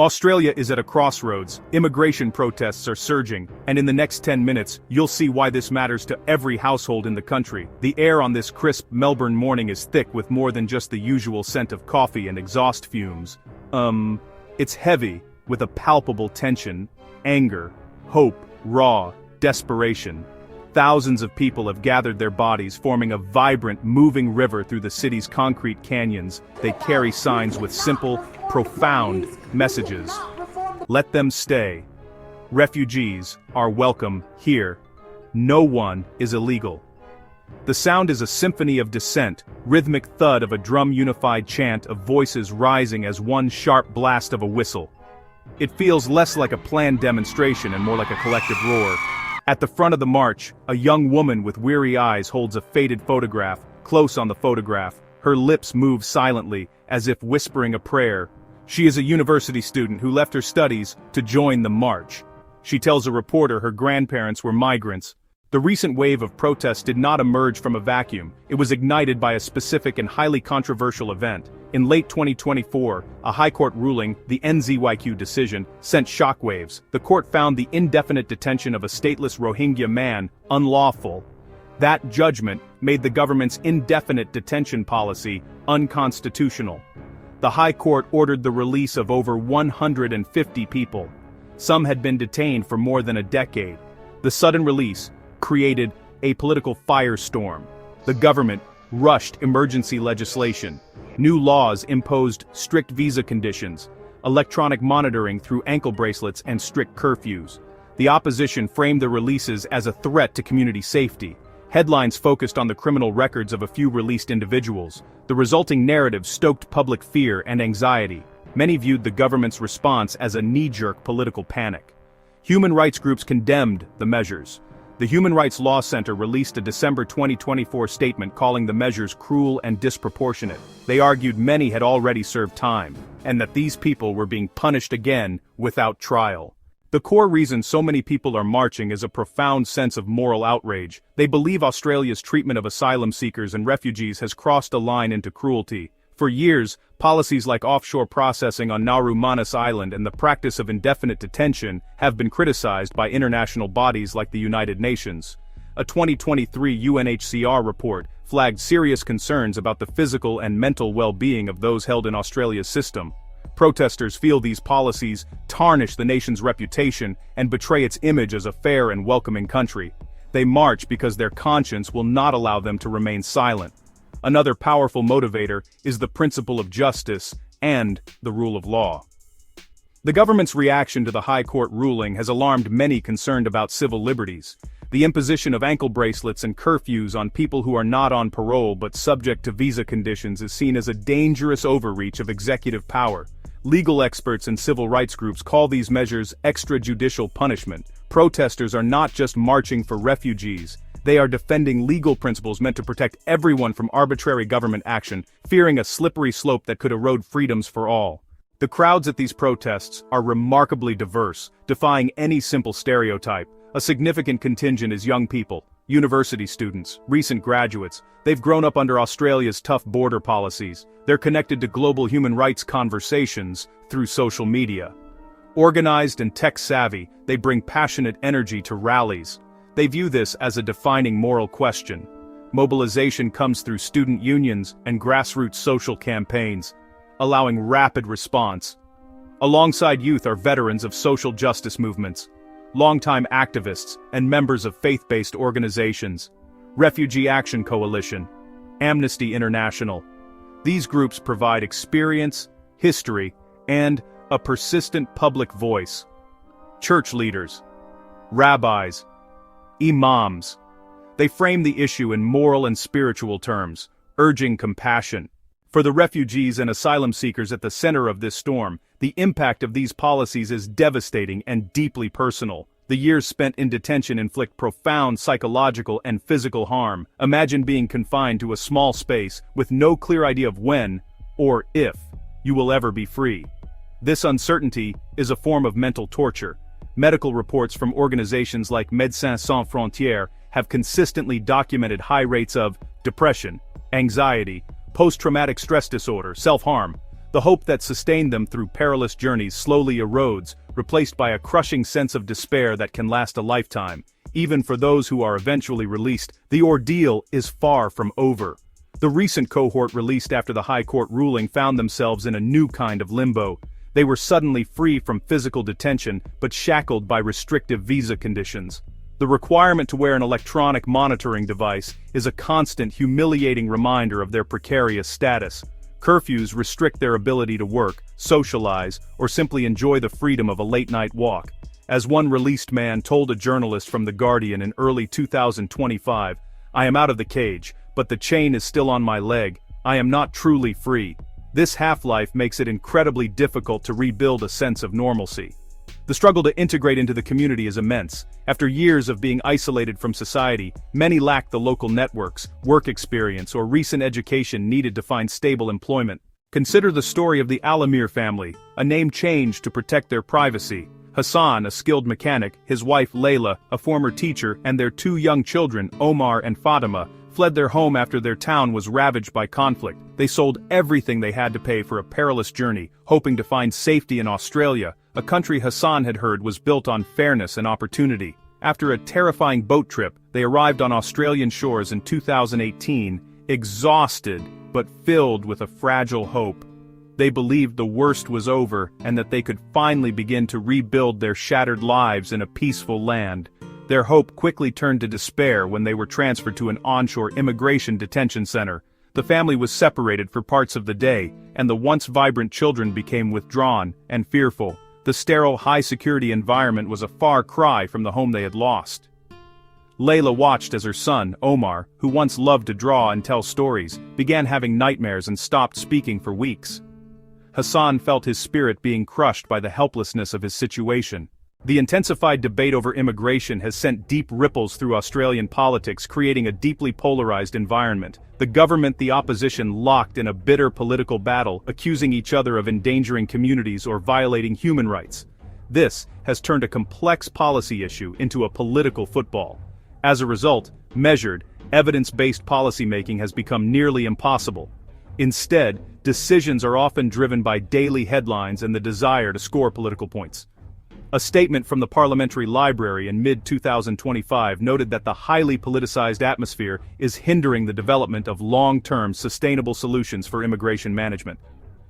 Australia is at a crossroads, immigration protests are surging, and in the next 10 minutes, you'll see why this matters to every household in the country. The air on this crisp Melbourne morning is thick with more than just the usual scent of coffee and exhaust fumes. It's heavy, with a palpable tension, anger, hope, raw, desperation. Thousands of people have gathered their bodies, forming a vibrant, moving river through the city's concrete canyons. They carry signs with simple, profound messages. Let them stay. Refugees are welcome here. No one is illegal. The sound is a symphony of dissent, rhythmic thud of a drum-unified chant of voices rising as one sharp blast of a whistle. It feels less like a planned demonstration and more like a collective roar. At the front of the march, a young woman with weary eyes holds a faded photograph. Close on the photograph, her lips move silently, as if whispering a prayer. She is a university student who left her studies to join the march. She tells a reporter her grandparents were migrants. The recent wave of protests did not emerge from a vacuum. It was ignited by a specific and highly controversial event. In late 2024, a high court ruling, the NZYQ decision, sent shockwaves. The court found the indefinite detention of a stateless Rohingya man unlawful. That judgment made the government's indefinite detention policy unconstitutional. The high court ordered the release of over 150 people. Some had been detained for more than a decade. The sudden release created a political firestorm. The government rushed emergency legislation. New laws imposed strict visa conditions, electronic monitoring through ankle bracelets and strict curfews. The opposition framed the releases as a threat to community safety. Headlines focused on the criminal records of a few released individuals. The resulting narrative stoked public fear and anxiety. Many viewed the government's response as a knee-jerk political panic. Human rights groups condemned the measures. The Human Rights Law Center released a December 2024 statement calling the measures cruel and disproportionate. They argued many had already served time, and that these people were being punished again without trial. The core reason so many people are marching is a profound sense of moral outrage. They believe Australia's treatment of asylum seekers and refugees has crossed a line into cruelty. For years, policies like offshore processing on Nauru Manus Island and the practice of indefinite detention have been criticized by international bodies like the United Nations. A 2023 UNHCR report flagged serious concerns about the physical and mental well-being of those held in Australia's system. Protesters feel these policies tarnish the nation's reputation and betray its image as a fair and welcoming country. They march because their conscience will not allow them to remain silent. Another powerful motivator is the principle of justice and the rule of law. The government's reaction to the High Court ruling has alarmed many concerned about civil liberties. The imposition of ankle bracelets and curfews on people who are not on parole but subject to visa conditions is seen as a dangerous overreach of executive power. Legal experts and civil rights groups call these measures extrajudicial punishment. Protesters are not just marching for refugees. They are defending legal principles meant to protect everyone from arbitrary government action, fearing a slippery slope that could erode freedoms for all. The crowds at these protests are remarkably diverse, defying any simple stereotype. A significant contingent is young people, university students, recent graduates. They've grown up under Australia's tough border policies. They're connected to global human rights conversations through social media. Organized and tech-savvy, they bring passionate energy to rallies. They view this as a defining moral question. Mobilization comes through student unions and grassroots social campaigns, allowing rapid response. Alongside youth are veterans of social justice movements, longtime activists, and members of faith-based organizations, Refugee Action Coalition, Amnesty International. These groups provide experience, history, and a persistent public voice. Church leaders, rabbis, imams. They frame the issue in moral and spiritual terms, urging compassion. For the refugees and asylum seekers at the center of this storm, the impact of these policies is devastating and deeply personal. The years spent in detention inflict profound psychological and physical harm. Imagine being confined to a small space with no clear idea of when, or if, you will ever be free. This uncertainty is a form of mental torture. Medical reports from organizations like Médecins Sans Frontières have consistently documented high rates of depression, anxiety, post-traumatic stress disorder, self-harm. The hope that sustained them through perilous journeys slowly erodes, replaced by a crushing sense of despair that can last a lifetime. Even for those who are eventually released, the ordeal is far from over. The recent cohort released after the High Court ruling found themselves in a new kind of limbo. They were suddenly free from physical detention, but shackled by restrictive visa conditions. The requirement to wear an electronic monitoring device is a constant, humiliating reminder of their precarious status. Curfews restrict their ability to work, socialize, or simply enjoy the freedom of a late-night walk. As one released man told a journalist from The Guardian in early 2025, "I am out of the cage, but the chain is still on my leg. I am not truly free." This half-life makes it incredibly difficult to rebuild a sense of normalcy. The struggle to integrate into the community is immense. After years of being isolated from society, many lack the local networks, work experience, or recent education needed to find stable employment. Consider the story of the Al-Amir family, a name changed to protect their privacy. Hassan, a skilled mechanic, his wife Layla, a former teacher, and their two young children, Omar and Fatima, fled their home after their town was ravaged by conflict. They sold everything they had to pay for a perilous journey, hoping to find safety in Australia, a country Hassan had heard was built on fairness and opportunity. After a terrifying boat trip, they arrived on Australian shores in 2018, exhausted but filled with a fragile hope. They believed the worst was over and that they could finally begin to rebuild their shattered lives in a peaceful land. Their hope quickly turned to despair when they were transferred to an onshore immigration detention center. The family was separated for parts of the day, and the once vibrant children became withdrawn and fearful. The sterile, high-security environment was a far cry from the home they had lost. Layla watched as her son, Omar, who once loved to draw and tell stories, began having nightmares and stopped speaking for weeks. Hassan felt his spirit being crushed by the helplessness of his situation. The intensified debate over immigration has sent deep ripples through Australian politics, creating a deeply polarized environment. The government and the opposition locked in a bitter political battle, accusing each other of endangering communities or violating human rights. This has turned a complex policy issue into a political football. As a result, measured, evidence-based policymaking has become nearly impossible. Instead, decisions are often driven by daily headlines and the desire to score political points. A statement from the Parliamentary Library in mid-2025 noted that the highly politicized atmosphere is hindering the development of long-term sustainable solutions for immigration management.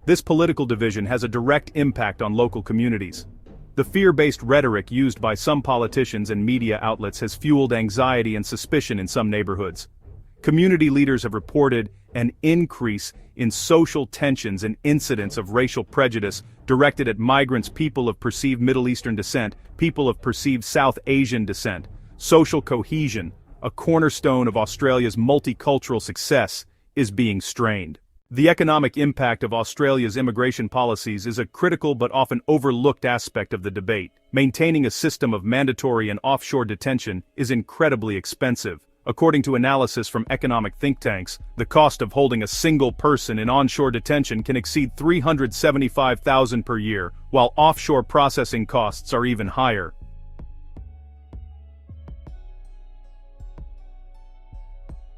This political division has a direct impact on local communities. The fear-based rhetoric used by some politicians and media outlets has fueled anxiety and suspicion in some neighborhoods. Community leaders have reported an increase in social tensions and incidents of racial prejudice directed at migrants, people of perceived Middle Eastern descent, people of perceived South Asian descent. Social cohesion, a cornerstone of Australia's multicultural success, is being strained. The economic impact of Australia's immigration policies is a critical but often overlooked aspect of the debate. Maintaining a system of mandatory and offshore detention is incredibly expensive. According to analysis from economic think tanks, the cost of holding a single person in onshore detention can exceed $375,000 per year, while offshore processing costs are even higher.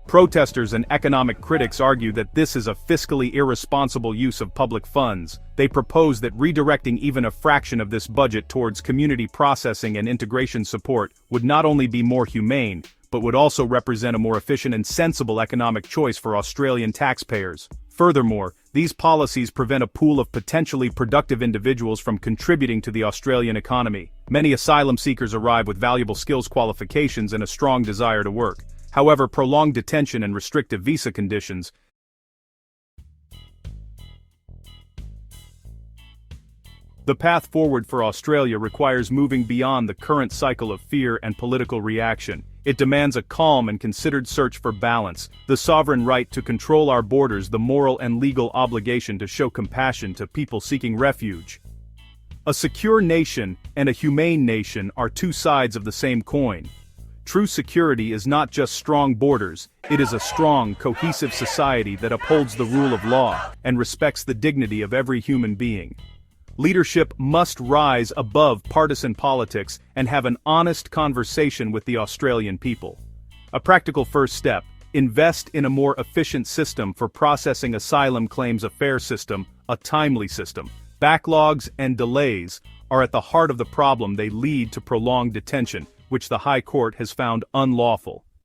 Protesters and economic critics argue that this is a fiscally irresponsible use of public funds. They propose that redirecting even a fraction of this budget towards community processing and integration support would not only be more humane, but would also represent a more efficient and sensible economic choice for Australian taxpayers. Furthermore, these policies prevent a pool of potentially productive individuals from contributing to the Australian economy. Many asylum seekers arrive with valuable skills qualifications and a strong desire to work. However, prolonged detention and restrictive visa conditions The path forward for Australia requires moving beyond the current cycle of fear and political reaction. It demands a calm and considered search for balance, the sovereign right to control our borders, the moral and legal obligation to show compassion to people seeking refuge. A secure nation and a humane nation are two sides of the same coin. True security is not just strong borders, it is a strong, cohesive society that upholds the rule of law and respects the dignity of every human being. Leadership must rise above partisan politics and have an honest conversation with the Australian people. A practical first step: Invest in a more efficient system for processing asylum claims, a fair system, a timely system. Backlogs and delays are at the heart of the problem. They lead to prolonged detention, which the High Court has found unlawful.